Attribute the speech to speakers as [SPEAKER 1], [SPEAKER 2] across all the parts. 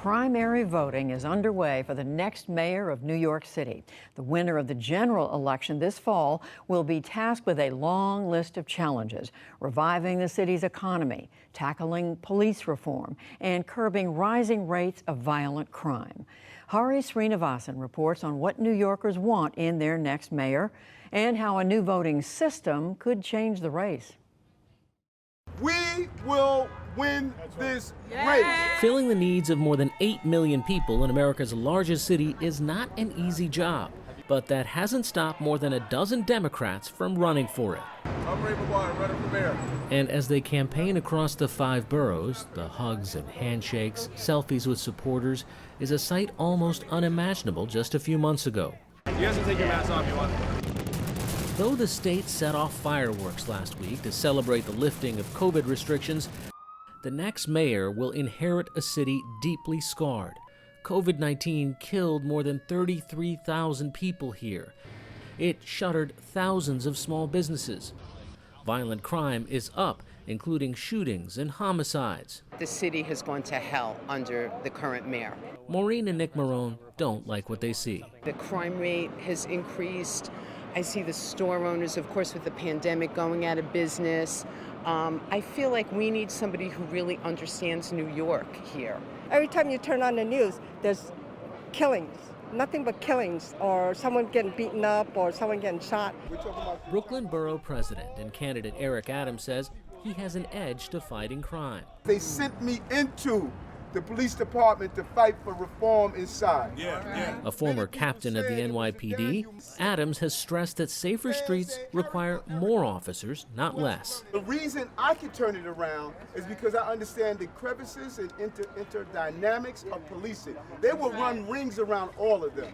[SPEAKER 1] Primary voting is underway for the next mayor of New York City. The winner of the general election this fall will be tasked with a long list of challenges: reviving the city's economy, tackling police reform, and curbing rising rates of violent crime. Hari Srinivasan reports on what New Yorkers want in their next mayor and how a new voting system could change the race.
[SPEAKER 2] We will win this race.
[SPEAKER 3] Filling the needs of more than 8 million people in America's largest city is not an easy job, but that hasn't stopped more than a dozen Democrats from running for it.
[SPEAKER 2] I'm Ray McGuire, running for mayor.
[SPEAKER 3] And as they campaign across the 5 boroughs, the hugs and handshakes, selfies with supporters is a sight almost unimaginable just a few months ago.
[SPEAKER 2] You guys can take your masks off if you want.
[SPEAKER 3] Though the state set off fireworks last week to celebrate the lifting of COVID restrictions, the next mayor will inherit a city deeply scarred. COVID-19 killed more than 33,000 people here. It shuttered thousands of small businesses. Violent crime is up, including shootings and homicides.
[SPEAKER 4] The city has gone to hell under the current mayor.
[SPEAKER 3] Maureen and Nick Marone don't like what they see.
[SPEAKER 4] The crime rate has increased. I see the store owners, of course, with the pandemic going out of business. I feel like we need somebody who really understands New York here.
[SPEAKER 5] Every time you turn on the news, there's killings, nothing but killings, or someone getting beaten up or someone getting shot.
[SPEAKER 3] Brooklyn Borough President and candidate Eric Adams says he has an edge to fighting crime.
[SPEAKER 2] They sent me into the police department to fight for reform inside.
[SPEAKER 3] A former captain of the NYPD, Adams has stressed that safer streets require more officers, not less.
[SPEAKER 2] The reason I can turn it around is because I understand the crevices and interdynamics of policing. They will run rings around all of them.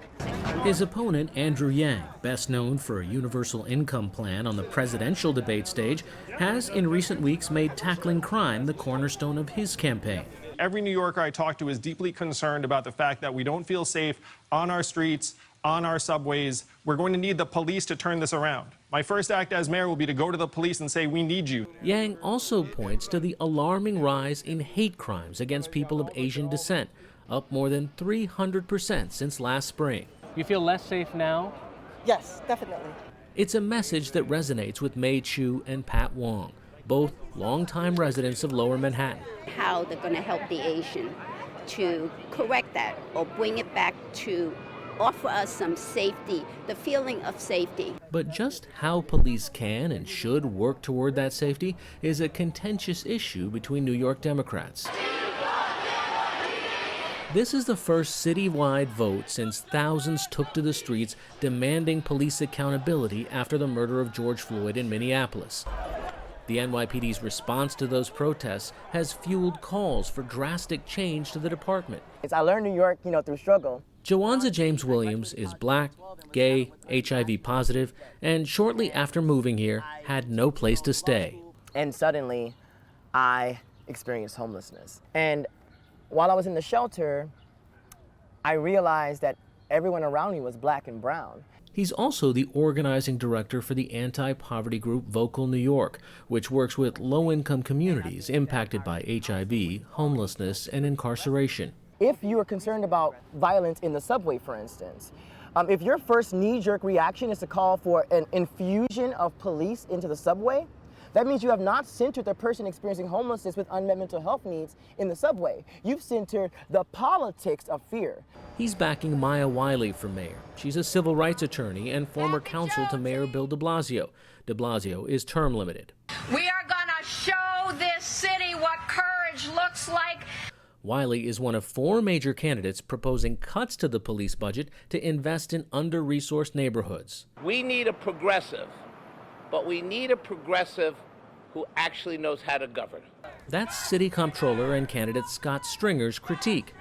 [SPEAKER 3] His opponent, Andrew Yang, best known for a universal income plan on the presidential debate stage, has in recent weeks made tackling crime the cornerstone of his campaign.
[SPEAKER 6] Every New Yorker I talk to is deeply concerned about the fact that we don't feel safe on our streets, on our subways. We're going to need the police to turn this around. My first act as mayor will be to go to the police and say, we need you.
[SPEAKER 3] Yang also points to the alarming rise in hate crimes against people of Asian descent, up more than 300% since last spring.
[SPEAKER 7] You feel less safe now?
[SPEAKER 5] Yes, definitely.
[SPEAKER 3] It's a message that resonates with Mei Chu and Pat Wong, both longtime residents of Lower Manhattan.
[SPEAKER 8] How they're going to help the Asian to correct that or bring it back to offer us some safety, the feeling of safety.
[SPEAKER 3] But just how police can and should work toward that safety is a contentious issue between New York Democrats. This is the first citywide vote since thousands took to the streets demanding police accountability after the murder of George Floyd in Minneapolis. The NYPD's response to those protests has fueled calls for drastic change to the department.
[SPEAKER 9] I learned New York, through struggle.
[SPEAKER 3] Joanza James Williams is black, gay, HIV positive, and shortly after moving here, had no place to stay.
[SPEAKER 9] And suddenly, I experienced homelessness. And while I was in the shelter, I realized that everyone around me was black and brown.
[SPEAKER 3] He's also the organizing director for the anti-poverty group Vocal New York, which works with low-income communities impacted by HIV, homelessness, and incarceration.
[SPEAKER 9] If you are concerned about violence in the subway, for instance, if your first knee-jerk reaction is to call for an infusion of police into the subway, that means you have not centered the person experiencing homelessness with unmet mental health needs in the subway. You've centered the politics of fear.
[SPEAKER 3] He's backing Maya Wiley for mayor. She's a civil rights attorney and former counsel to Mayor Bill de Blasio. De Blasio is term limited.
[SPEAKER 10] We are going to show this city what courage looks like.
[SPEAKER 3] Wiley is one of 4 major candidates proposing cuts to the police budget to invest in under-resourced neighborhoods.
[SPEAKER 11] We need a progressive. But we need a progressive who actually knows how to govern.
[SPEAKER 3] That's City Comptroller and candidate Scott Stringer's critique.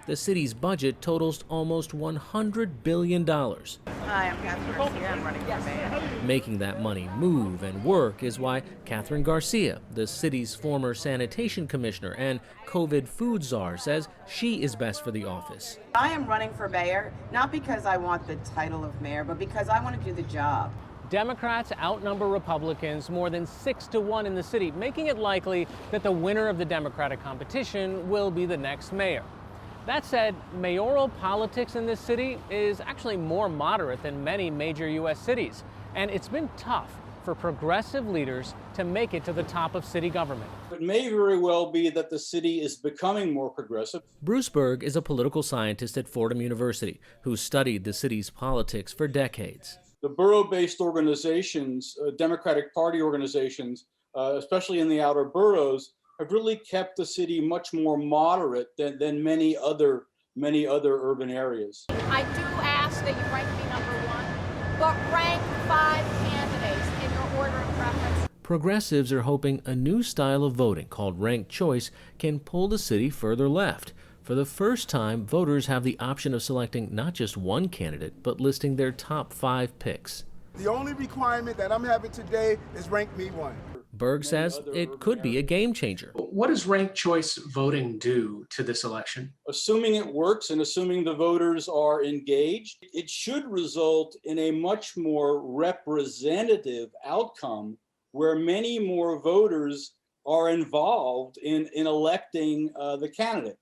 [SPEAKER 3] The city's budget totals almost $100 billion.
[SPEAKER 12] Hi, I'm Catherine Garcia. I'm running for mayor.
[SPEAKER 3] Making that money move and work is why Catherine Garcia, the city's former sanitation commissioner and COVID food czar, says she is best for the office.
[SPEAKER 12] I am running for mayor, not because I want the title of mayor, but because I want to do the job.
[SPEAKER 7] Democrats outnumber Republicans more than 6-1 in the city, making it likely that the winner of the Democratic competition will be the next mayor. That said, mayoral politics in this city is actually more moderate than many major U.S. cities, and it's been tough for progressive leaders to make it to the top of city government.
[SPEAKER 13] It may very well be that the city is becoming more progressive.
[SPEAKER 3] Bruce Berg is a political scientist at Fordham University who studied the city's politics for decades.
[SPEAKER 13] The borough-based organizations, Democratic Party organizations, especially in the outer boroughs, have really kept the city much more moderate than many other urban areas.
[SPEAKER 10] I do ask that you rank me number one, but rank 5 candidates in your order of preference.
[SPEAKER 3] Progressives are hoping a new style of voting called ranked choice can pull the city further left. For the first time, voters have the option of selecting not just one candidate, but listing their top 5 picks.
[SPEAKER 2] The only requirement that I'm having today is rank me one.
[SPEAKER 3] Berg says it could be a game changer.
[SPEAKER 14] What does ranked choice voting do to this election?
[SPEAKER 13] Assuming it works and assuming the voters are engaged, it should result in a much more representative outcome where many more voters are involved in electing the candidate.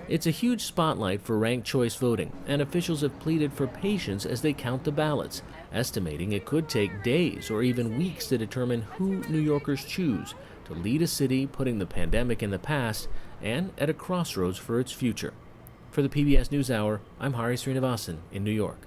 [SPEAKER 3] It's a huge spotlight for ranked choice voting, and officials have pleaded for patience as they count the ballots, estimating it could take days or even weeks to determine who New Yorkers choose to lead a city putting the pandemic in the past and at a crossroads for its future. For the PBS NewsHour, I'm Hari Srinivasan in New York.